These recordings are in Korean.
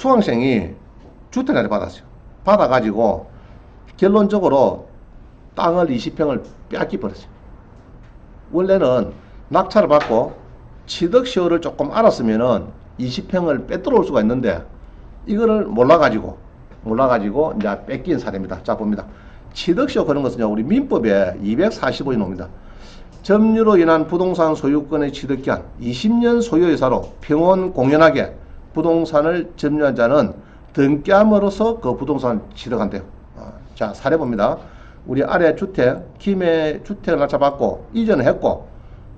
수강생이 주택을 받았어요. 받아가지고 결론적으로 땅을 20평을 뺏기버렸어요. 원래는 낙찰을 받고 취득시효를 조금 알았으면은 20평을 빼들어올 수가 있는데 이거를 몰라가지고 이제 뺏긴 사례입니다. 자, 봅니다. 취득시효 그런 것은요, 우리 민법에 245이 나옵니다. 점유로 인한 부동산 소유권의 취득기한 20년 소유의사로 평온 공연하게 부동산을 점유한 자는 등기함으로써 그 부동산을 취득한대요. 자, 사례 봅니다. 우리 아래 주택, 김해 주택을 낙찰받고 이전을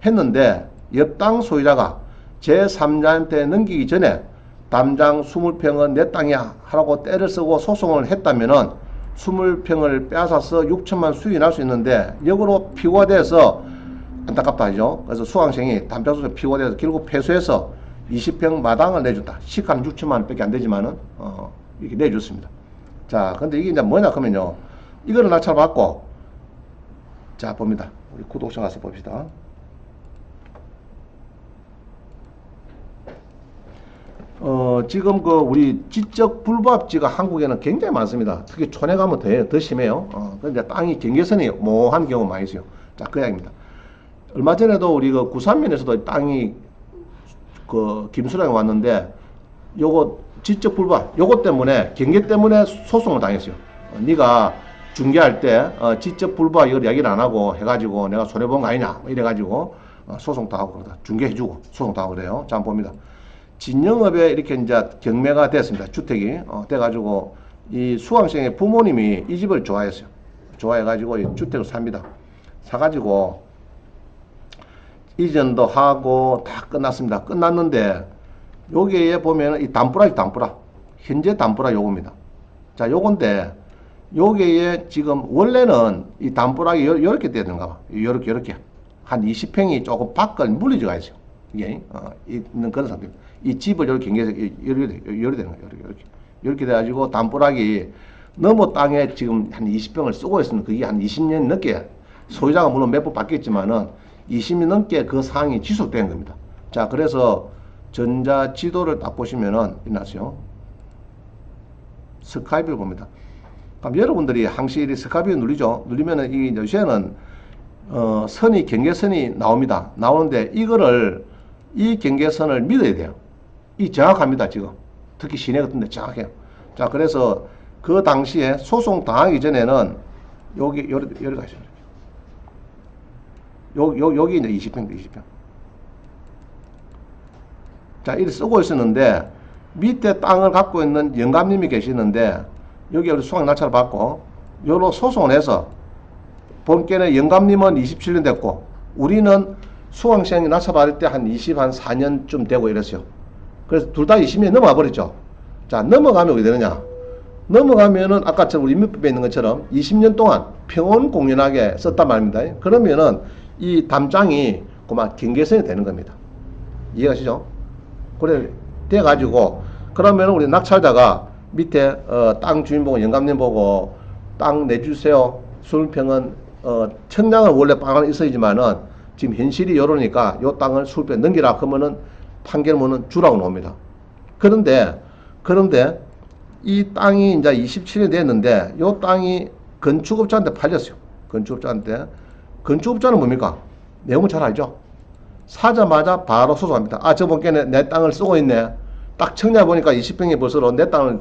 했는데 옆 땅 소유자가 제3자한테 넘기기 전에 담장 20평은 내 땅이야 하라고 때를 쓰고 소송을 했다면은 20평을 빼앗아서 6천만 수익이 날 수 있는데 역으로 피고가 돼서 안타깝다 하죠. 그래서 수강생이 담장 소송에 피고가 돼서 결국 패소해서 20평 마당을 내준다. 시가는 6천만 원밖에 안 되지만은 이렇게 내줬습니다. 자, 근데 이게 이제 뭐냐 그러면요, 이거를 낙찰받고, 자, 봅니다. 우리 구독자 가서 봅시다. 지금 우리 지적 불법지가 한국에는 굉장히 많습니다. 특히 촌에 가면 더 심해요. 근데 땅이 경계선이 모호한 경우 많이 있어요. 자, 그 이야기입니다. 얼마 전에도 우리 구산면에서도 땅이 김수량이 왔는데, 요거 지적 불법, 요거 때문에, 경계 때문에 소송을 당했어요. 네가 중개할 때 지적 불법 이걸 이야기를 안 하고 해가지고 내가 손해본 거 아니냐 이래가지고 소송 당하고 그러다. 중개해주고 소송 당하고 그래요. 자, 한번 봅니다. 진영업에 이렇게 이제 경매가 됐습니다. 주택이 돼가지고 이 수강생의 부모님이 이 집을 좋아했어요. 좋아해가지고 이 주택을 삽니다. 사가지고 이전도 하고 다 끝났습니다. 끝났는데 여기에 보면 이 담보라 현재 담보라 요겁니다. 자, 요건데 여기에 지금 원래는 이 담보락이 이렇게 돼야 되는가 봐. 이렇게 한 20평이 조금 밖을 물리져가 있어요. 이게 있는 그런 상태입니다. 이 집을 이렇게 경계해서 이렇게 되는 거예요. 이렇게 돼가지고 담보락이 너무 땅에 지금 한 20평을 쓰고 있으면 그게 한 20년 넘게 소유자가 물론 몇 번 바뀌었지만은 20년 넘게 그 상황이 지속된 겁니다. 자, 그래서 전자 지도를 딱 보시면은 있나요? 스카이뷰를 봅니다. 그럼 여러분들이 항시 스카이뷰 누르면은 이 요새는 선이 경계선이 나옵니다. 나오는데 이 경계선을 믿어야 돼요. 이 정확합니다. 지금 특히 시내 같은데 정확해요. 자, 그래서 그 당시에 소송 당하기 전에는 여기 가시죠. 여기 이제 20평. 자, 이렇게 쓰고 있었는데 밑에 땅을 갖고 있는 영감님이 계시는데 여기 우리 수강 낙찰을 받고 요로 소송을 해서 본께는 영감님은 27년 됐고 우리는 수강생이 낙찰받을 때 한 24년쯤 되고 이랬어요. 그래서 둘 다 20년이 넘어가 버렸죠. 자, 넘어가면 어떻게 되느냐? 넘어가면은 아까처럼 우리 민법에 있는 것처럼 20년 동안 평온 공연하게 썼단 말입니다. 그러면은 이 담장이 그만 경계선이 되는 겁니다. 이해가시죠? 그래 돼가지고 그러면 우리 낙찰자가 밑에 땅 주인 보고 영감님 보고 땅 내주세요. 20평은 천장은 원래 방안에 있어야지만은 지금 현실이 이러니까 요 땅을 20평 넘기라 하면은 판결문은 주라고 나옵니다. 그런데 이 땅이 이제 27년이 됐는데 요 땅이 건축업자한테 팔렸어요. 건축업자는 뭡니까? 내용은 잘 알죠? 사자마자 바로 소송합니다. 아, 저번께는 내 땅을 쓰고 있네. 딱 청약 보니까 20평이 벌써 내 땅을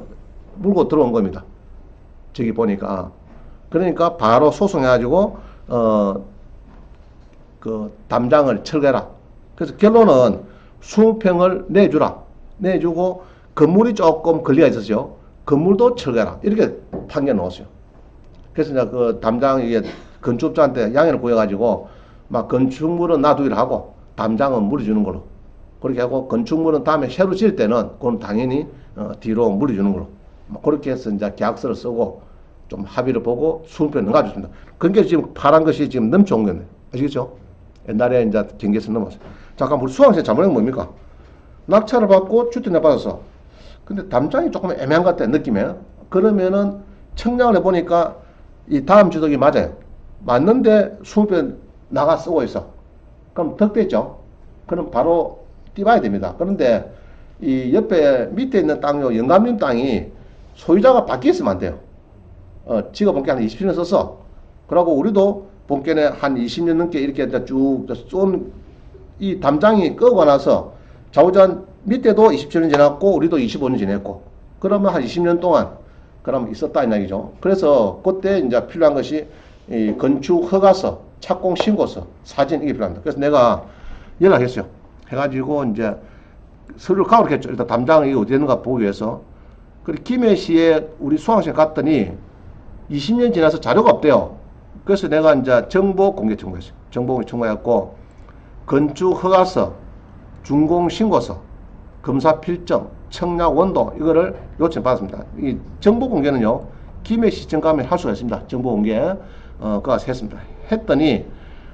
물고 들어온 겁니다. 저기 보니까. 그러니까 바로 소송해가지고 그 담장을 철거해라. 그래서 결론은 20평을 내주고 건물이 조금 권리가 있었죠. 건물도 철거해라. 이렇게 판결 넣었어요. 그래서 이제 그 담장 이게 건축업자한테 양해를 구해가지고 막 건축물은 놔두기로 하고 담장은 물어주는 걸로 그렇게 하고 건축물은 다음에 새로 지을 때는 그건 당연히 뒤로 물어주는 걸로 그렇게 해서 이제 계약서를 쓰고 좀 합의를 보고 20평 넘어가줬습니다. 그러니까 지금 파란 것이 지금 넘쳐온 건데 아시겠죠? 옛날에 이제 경계선 넘었어요. 잠깐 우리 수강생 잘못한 건 뭡니까? 낙찰을 받고 주택을 받았어. 근데 담장이 조금 애매한 것 같아 느낌에. 그러면은 청약을 해보니까 이 다음 주택이 맞아요. 맞는데 20평 나가 쓰고 있어. 그럼 득됐죠? 그럼 바로 띄봐야 됩니다. 그런데 이 옆에 밑에 있는 땅요, 영감님 땅이 소유자가 바뀌었으면 안 돼요. 지가 본께 한 27년 썼어. 그러고 우리도 본께는 한 20년 넘게 이렇게 쭉 쏜 이 담장이 끄고 나서 좌우자 밑에도 27년 지났고 우리도 25년 지냈고 그러면 한 20년 동안 그러면 있었다 이 얘기죠. 그래서 그때 이제 필요한 것이 이 건축 허가서, 착공 신고서, 사진 이게 필요합니다. 그래서 내가 연락했어요. 해가지고 이제 서류를 가오겠죠. 일단 담장이 어디 있는가 보기 위해서. 그리고 김해시에 우리 수강생 갔더니 20년 지나서 자료가 없대요. 그래서 내가 이제 정보 공개 청구했어요. 정보 공개 청구했고 건축 허가서, 준공 신고서, 검사 필정, 청약 원도 이거를 요청 받았습니다. 이 정보 공개는요 김해시청 가면 할 수가 있습니다. 정보 공개 그거 했습니다. 했더니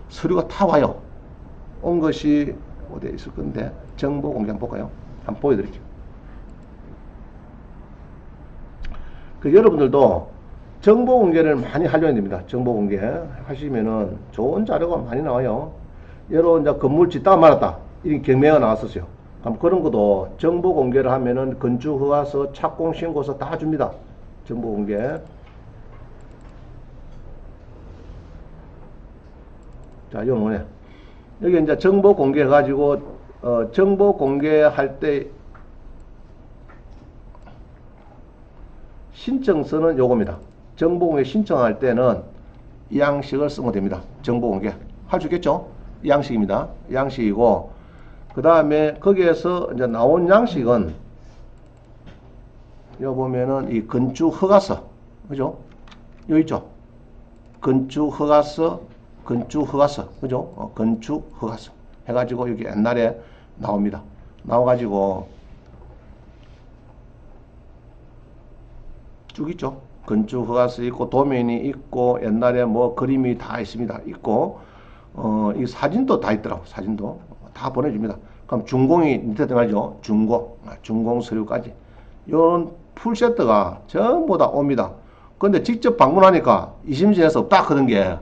서류가 다 와요. 온 것이 어디에 있을 건데 정보 공개 한번 볼까요? 한번 보여드릴게요. 그 여러분들도 정보 공개를 많이 하려야 됩니다. 정보 공개 하시면은 좋은 자료가 많이 나와요. 여러 이제 건물 짓다가 말았다 이런 경매가 나왔었어요. 그럼 그런 것도 정보 공개를 하면은 건축 허가서, 착공 신고서 다 줍니다. 정보 공개. 자, 요거네. 여기 이제 정보 공개 해가지고 정보 공개할 때 신청서는 요겁니다. 정보 공개 신청할 때는 이 양식을 쓰면 됩니다. 정보 공개 할 수 있겠죠? 이 양식입니다. 이 양식이고 그 다음에 거기에서 이제 나온 양식은 여기 보면은 이 건축 허가서 그죠? 여기 있죠? 건축 허가서, 건축 허가서 그죠? 건축 허가서 해가지고 여기 옛날에 나옵니다. 나와가지고 쭉 있죠? 건축 허가서 있고 도면이 있고 옛날에 뭐 그림이 다 있습니다. 있고 이 사진도 다 있더라고. 사진도 다 보내줍니다. 그럼 준공이 밑에 말이죠. 준공 서류까지 이런 풀세트가 전부 다 옵니다. 근데 직접 방문하니까 20년에서 없다 그런 게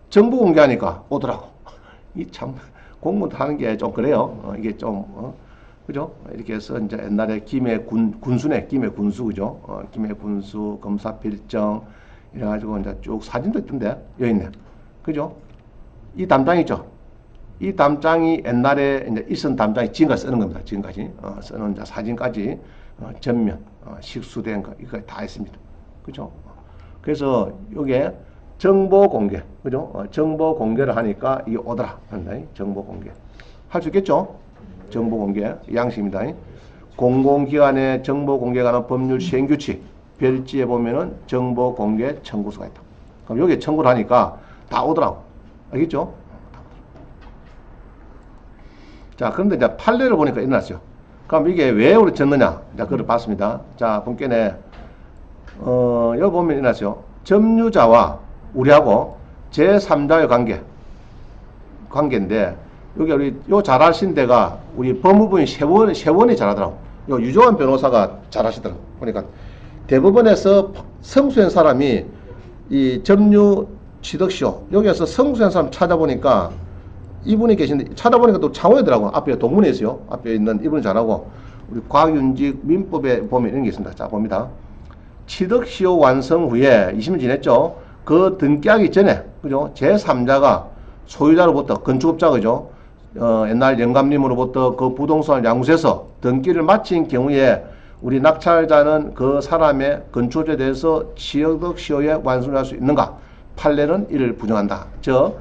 정보 공개하니까 오더라고. 이 참 공무원 하는 게 좀 그래요. 이게 좀 그죠? 이렇게 해서 이제 옛날에 김해 군수네, 김해 군수 그죠? 김해 군수 검사 필정 이래가지고 이제 쭉 사진도 있던데 여기 있네. 그죠? 이 담장 있죠? 이 담장이 옛날에 이제 있은 담장이 지금까지 쓰는 겁니다. 지금까지 쓰는 이제 사진까지 전면 식수된 거 이거 다 있습니다. 그죠? 그래서 요게 정보 공개, 그죠? 정보 공개를 하니까 이게 오더라. 정보 공개 할 수 있겠죠? 정보 공개 양식입니다. 공공기관의 정보 공개에 관한 법률 시행 규칙 별지에 보면은 정보 공개 청구서가 있다. 그럼 여기 청구를 하니까 다 오더라고. 알겠죠? 자, 그런데 이제 판례를 보니까 일어났어요. 그럼 이게 왜 우리 졌느냐? 자, 그걸 봤습니다. 자, 본께네, 여기 보면 일어났어요. 점유자와 우리하고 제3자의 관계인데, 여기 우리 요 잘하신 데가 우리 법무부인 세원이 잘하더라고. 요 유조한 변호사가 잘하시더라고. 그러니까 대법원에서 성수한 사람이 이 점유 취득시효 여기에서 성수한 사람 찾아보니까 이분이 계신데 찾아보니까 또 창호이더라고. 앞에 동문에 있어요. 앞에 있는 이분이 잘하고 우리 과학윤직 민법에 보면 이런 게 있습니다. 자, 봅니다. 취득시효 완성 후에 20년 지냈죠. 그 등기하기 전에 그죠? 제3자가 소유자로부터 건축업자 그죠? 옛날 영감님으로부터 그 부동산을 양수해서 등기를 마친 경우에 우리 낙찰자는 그 사람의 건축업자에 대해서 취득시효에 완성할 수 있는가? 판례는 이를 부정한다. 즉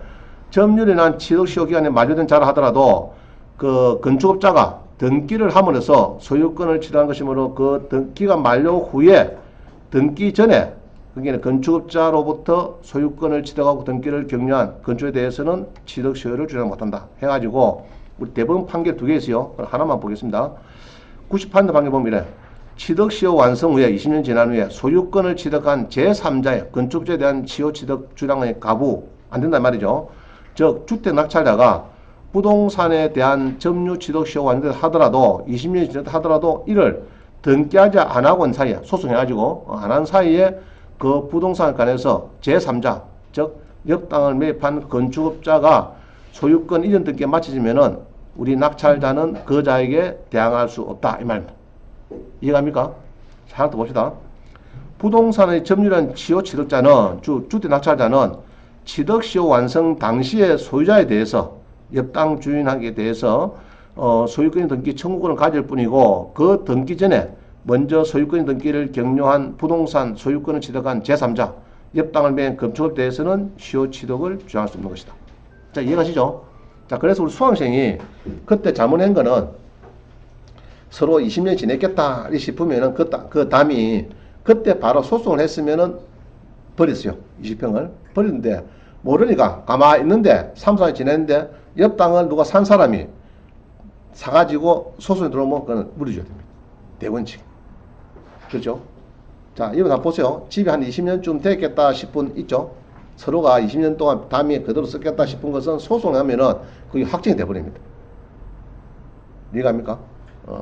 점유율이 난 취득시효 기간에 만료된 자라 하더라도 그 건축업자가 등기를 함으로써 소유권을 취득한 것이므로 그 기간 만료 후에 등기 전에 그게 건축업자로부터 소유권을 취득하고 등기를 격려한 건축에 대해서는 취득시효를 주장 못한다. 해가지고 우리 대법원 판결 두 개 있어요. 하나만 보겠습니다. 98년 판결 보면 이래. 취득시효 완성 후에 20년 지난 후에 소유권을 취득한 제3자의 건축주에 대한 시효 취득 주장의 가부 안 된단 말이죠. 즉 주택 낙찰자가 부동산에 대한 점유 취득시효 완전 하더라도 20년이 지났다 하더라도 이를 등기하지 안 하고 온 사이에 소송해가지고 안 한 사이에 그 부동산에 관해서 제3자 즉 역땅을 매입한 건축업자가 소유권 이전 등기에 마치지면은 우리 낙찰자는 그 자에게 대항할 수 없다 이 말입니다. 이해갑니까? 하나 더 봅시다. 부동산의 점유율한 취호 취득자는 주택 낙찰자는 취득시효 완성 당시의 소유자에 대해서 옆당 주인에게 대해서 소유권 등기 청구권을 가질 뿐이고 그 등기 전에 먼저 소유권 등기를 격려한 부동산 소유권을 취득한 제3자 옆당을 맺은 건축업에 대해서는 시효 취득을 주장할 수 없는 것이다. 자, 이해가시죠? 자, 그래서 우리 수강생이 그때 자문한 거는 서로 20년 지냈겠다 싶으면은 그 담이 그때 바로 소송을 했으면은 버렸어요. 20평을 버렸는데 모르니까 가만히 있는데 3, 4년 지냈는데 옆 땅을 누가 산 사람이 사가지고 소송이 들어오면 그건 물어줘야 됩니다. 대원칙. 그렇죠? 자, 이거 다 보세요. 집이 한 20년쯤 됐겠다 싶은 있죠? 서로가 20년 동안 담이 그대로 썼겠다 싶은 것은 소송하면은 그게 확정이 돼버립니다. 이해갑니까?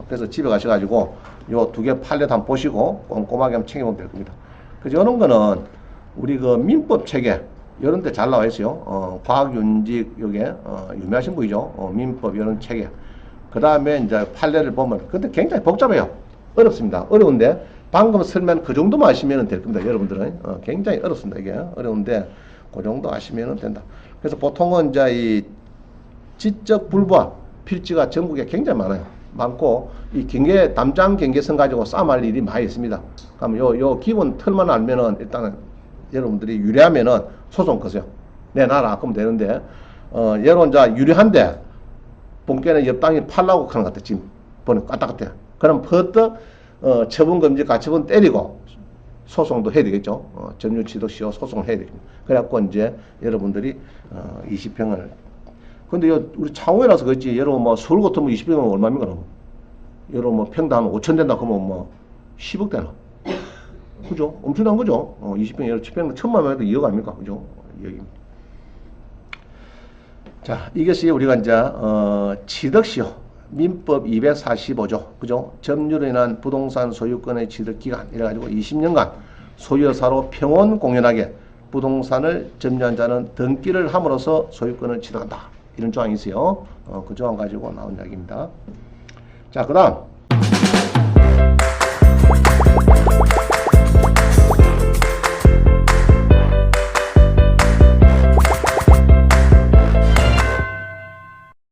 그래서 집에 가셔가지고 요 두 개 판례도 한번 보시고 꼼꼼하게 한번 챙겨보면 될 겁니다. 그래서 이런 거는 우리 그 민법 체계 이런 데 잘 나와 있어요. 과학윤직 요게 유명하신 분이죠. 민법 이런 체계. 그 다음에 이제 판례를 보면 근데 굉장히 복잡해요. 어렵습니다. 어려운데 방금 설명 그 정도만 아시면 될 겁니다. 여러분들은 굉장히 어렵습니다. 이게 어려운데 그 정도 아시면 된다. 그래서 보통은 이제 이 지적 불부합 필지가 전국에 굉장히 많고 이 경계 담장 경계선 가지고 싸움할 일이 많이 있습니다. 그러면 요 기본 틀만 알면은 일단은 여러분들이 유리하면은 소송 거세요. 내놔라 그러면 되는데 여러분 자 유리한데 본께는 옆 땅이 팔라고 하는 것 같아. 지금 보는 까딱같아. 그럼 퍼뜩 처분금지 가처분 때리고 소송도 해야 되겠죠. 점유취득시효 소송을 해야 되겠습니다. 그래갖고 이제 여러분들이 20평을 근데 우리 창호에라서 그렇지 여러분 뭐 서울 같으면 20평은 얼마입니까? 그럼? 여러분 뭐 평당 5천 된다 그러면 뭐 10억 되나? 그죠? 엄청난 거죠. 20평 여러분 10평 천만 원에도 2억 아닙니까? 그죠? 2억입니다. 자, 이것이 우리가 이제 취득시효 민법 245조 그죠? 점유로 인한 부동산 소유권의 취득 기간 이래가지고 20년간 소유사로 평온 공연하게 부동산을 점유한 자는 등기를 함으로써 소유권을 취득한다. 이런 조항이 있어요. 그 조항 가지고 나온 이야기입니다. 자, 그 다음